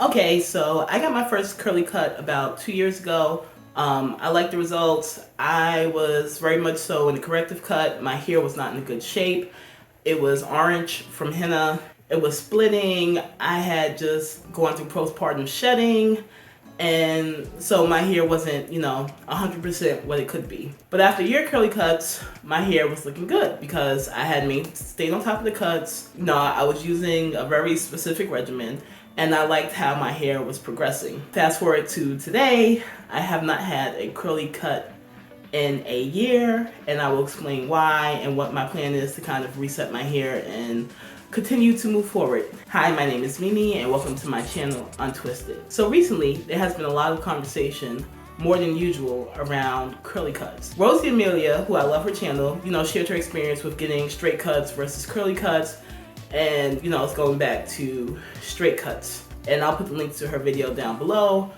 Okay, so I got my first curly cut about 2 years ago. I liked the results. I was very much so in the corrective cut. My hair was not in a good shape. It was orange from henna. It was splitting. I had just gone through postpartum shedding. And so my hair wasn't, 100% what it could be. But after a year curly cuts, my hair was looking good because I had stayed on top of the cuts. I was using a very specific regimen and I liked how my hair was progressing. Fast forward to today, I have not had a curly cut in a year, and I will explain why and what my plan is to kind of reset my hair and continue to move forward. Hi, my name is Mimi and welcome to my channel, Untwisted. So recently, there has been a lot of conversation, more than usual, around curly cuts. Rosie Amelia, who I love her channel, shared her experience with getting straight cuts versus curly cuts, and it's going back to straight cuts. And I'll put the link to her video down below.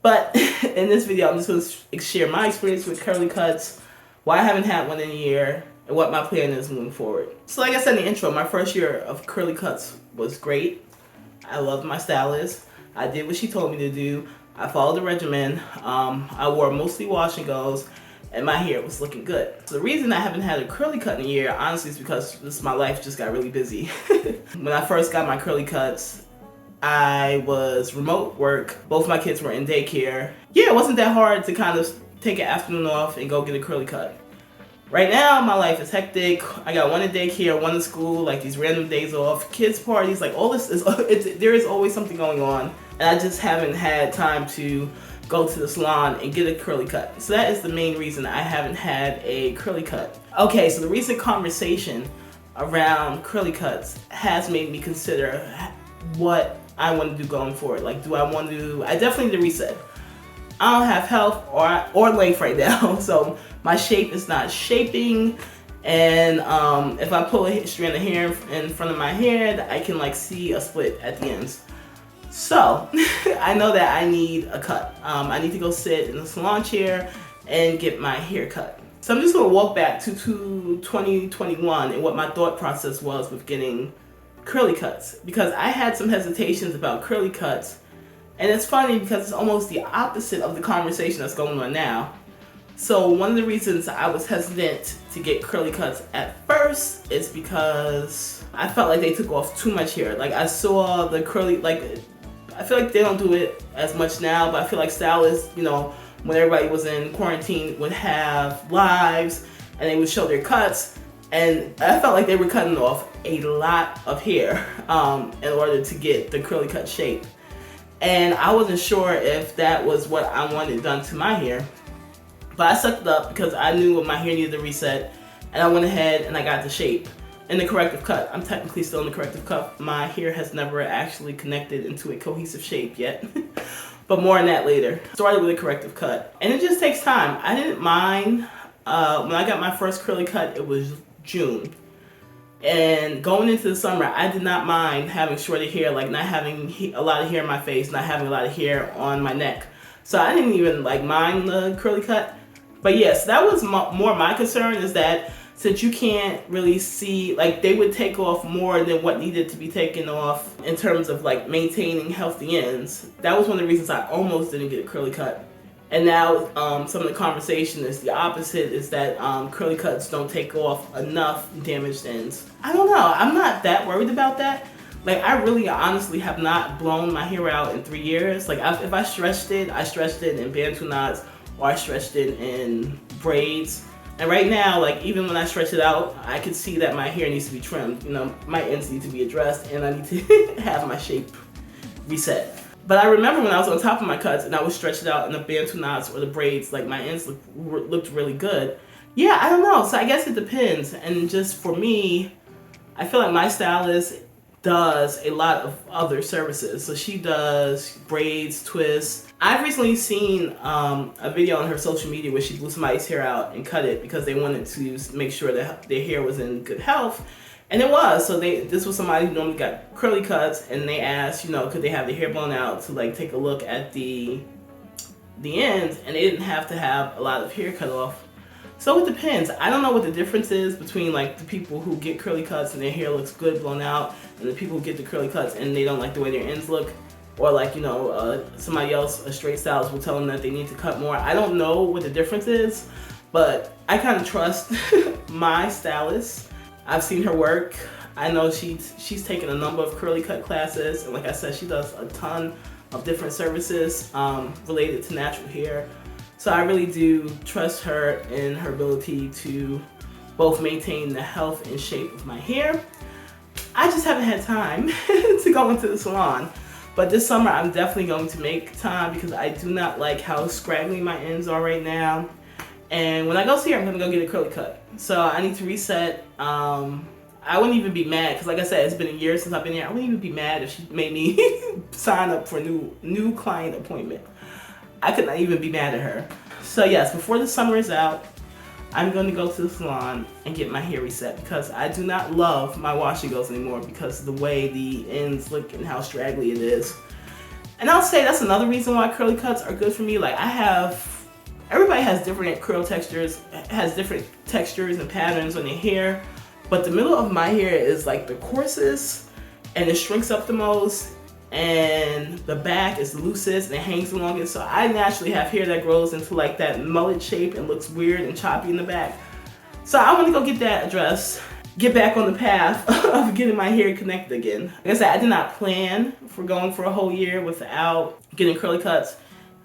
But in this video, I'm just going to share my experience with curly cuts, why I haven't had one in a year, and what my plan is moving forward. So like I said in the intro, my first year of curly cuts was great. I loved my stylist. I did what she told me to do. I followed the regimen. I wore mostly wash and goes, and my hair was looking good. So the reason I haven't had a curly cut in a year, honestly, is because my life just got really busy. When I first got my curly cuts, I was remote work. Both my kids were in daycare. Yeah, it wasn't that hard to kind of take an afternoon off and go get a curly cut. Right now, my life is hectic. I got one in daycare, one in school, like these random days off, kids parties, like all this is, there is always something going on. And I just haven't had time to go to the salon and get a curly cut. So that is the main reason I haven't had a curly cut. Okay, so the recent conversation around curly cuts has made me consider what I want to do going forward. Like, I definitely need to reset. I don't have health or length right now, so my shape is not shaping. And if I pull a strand of hair in front of my head, I can like see a split at the ends. So I know that I need a cut. I need to go sit in the salon chair and get my hair cut. So I'm just gonna walk back to 2021 and what my thought process was with getting curly cuts, because I had some hesitations about curly cuts, and it's funny because it's almost the opposite of the conversation that's going on now. So one of the reasons I was hesitant to get curly cuts at first is because I felt like they took off too much hair. Like I saw the curly, I feel like they don't do it as much now, but I feel like stylists, when everybody was in quarantine, would have lives and they would show their cuts. And I felt like they were cutting off a lot of hair in order to get the curly cut shape. And I wasn't sure if that was what I wanted done to my hair. But I sucked it up because I knew my hair needed to reset. And I went ahead and I got the shape in the corrective cut. I'm technically still in the corrective cut. My hair has never actually connected into a cohesive shape yet. But more on that later. Started with a corrective cut. And it just takes time. I didn't mind. When I got my first curly cut, it was June. And going into the summer, I did not mind having shorter hair, like not having a lot of hair in my face, not having a lot of hair on my neck. So I didn't even mind the curly cut. But yes, that was more my concern, is that since you can't really see, they would take off more than what needed to be taken off in terms of maintaining healthy ends. That was one of the reasons I almost didn't get a curly cut. And now some of the conversation is the opposite, is that curly cuts don't take off enough damaged ends. I don't know. I'm not that worried about that. I really honestly have not blown my hair out in 3 years. If I stretched it, I stretched it in bantu knots or I stretched it in braids. And right now, even when I stretch it out, I can see that my hair needs to be trimmed. My ends need to be addressed and I need to have my shape reset. But I remember when I was on top of my cuts and I would stretch it out in the bantu knots or the braids, my ends looked really good. Yeah, I don't know. So I guess it depends. And just for me, I feel like my stylist does a lot of other services. So she does braids, twists. I've recently seen a video on her social media where she blew somebody's hair out and cut it because they wanted to make sure that their hair was in good health. And it was. So this was somebody who normally got curly cuts, and they asked, could they have their hair blown out to take a look at the ends, and they didn't have to have a lot of hair cut off. So it depends. I don't know what the difference is between the people who get curly cuts and their hair looks good blown out, and the people who get the curly cuts and they don't like the way their ends look. or like, somebody else, a straight stylist, will tell them that they need to cut more. I don't know what the difference is, but I kind of trust my stylist. I've seen her work. I know she's taken a number of curly cut classes, and like I said, she does a ton of different services related to natural hair. So I really do trust her in her ability to both maintain the health and shape of my hair. I just haven't had time to go into the salon. But this summer I'm definitely going to make time because I do not like how scraggly my ends are right now. And when I go see her, I'm gonna go get a curly cut. So I need to reset. I wouldn't even be mad because, like I said, it's been a year since I've been here. I wouldn't even be mad if she made me sign up for a new client appointment. I could not even be mad at her. So yes, before the summer is out, I'm going to go to the salon and get my hair reset because I do not love my wash and goes anymore because of the way the ends look and how straggly it is. And I'll say that's another reason why curly cuts are good for me. Like everybody has different curl textures, has different textures and patterns on their hair, but the middle of my hair is like the coarsest and it shrinks up the most, and the back is loosest and it hangs the longest. So I naturally have hair that grows into like that mullet shape and looks weird and choppy in the back. So I want to go get that addressed, get back on the path of getting my hair connected again. Like I said, I did not plan for going for a whole year without getting curly cuts.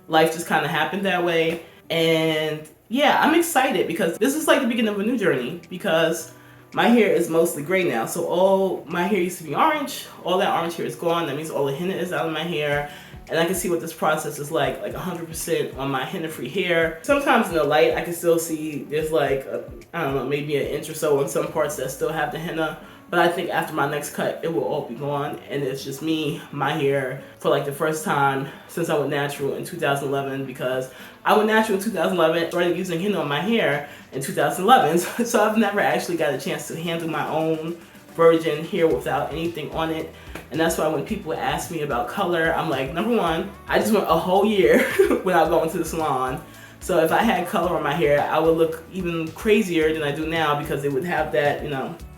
Life just kind of happened that way. And yeah, I'm excited because this is like the beginning of a new journey because my hair is mostly gray now. So all my hair used to be orange. All that orange hair is gone. That means all the henna is out of my hair. And I can see what this process is like 100% on my henna-free hair. Sometimes in the light, I can still see there's like, I don't know, maybe an inch or so on some parts that still have the henna. But I think after my next cut, it will all be gone. And it's just me, my hair, for like the first time since I went natural in 2011, because I went natural in 2011, started using henna on my hair in 2011. So I've never actually got a chance to handle my own virgin hair without anything on it. And that's why when people ask me about color, I'm like, number one, I just went a whole year without going to the salon. So if I had color on my hair, I would look even crazier than I do now because it would have that,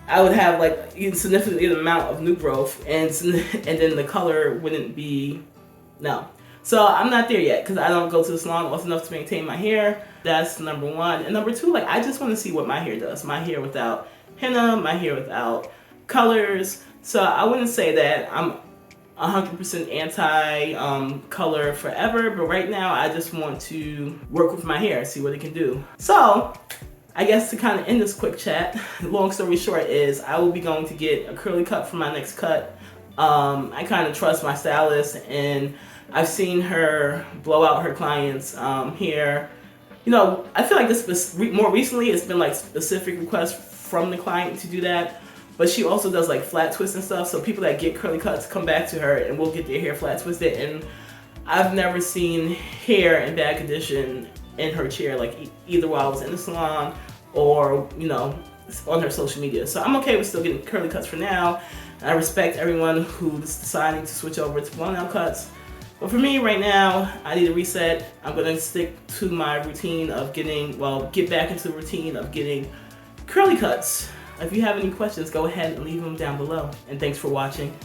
I would have like a significant amount of new growth, and then the color wouldn't be, no. So I'm not there yet because I don't go to the salon often enough to maintain my hair. That's number one. And number two, like I just want to see what my hair does. My hair without henna, my hair without colors. So I wouldn't say that I'm 100% anti-color forever, but right now I just want to work with my hair, see what it can do. So I guess to kind of end this quick chat, long story short is I will be going to get a curly cut for my next cut. I kind of trust my stylist, and I've seen her blow out her clients' hair. I feel like this more recently it's been like specific requests from the client to do that, but she also does like flat twists and stuff. So people that get curly cuts come back to her and will get their hair flat twisted. And I've never seen hair in bad condition in her chair, like either while I was in the salon or on her social media. So I'm okay with still getting curly cuts for now. And I respect everyone who's deciding to switch over to blown out cuts. But for me right now, I need a reset. I'm gonna stick to my routine of get back into the routine of getting curly cuts. If you have any questions, go ahead and leave them down below. And thanks for watching.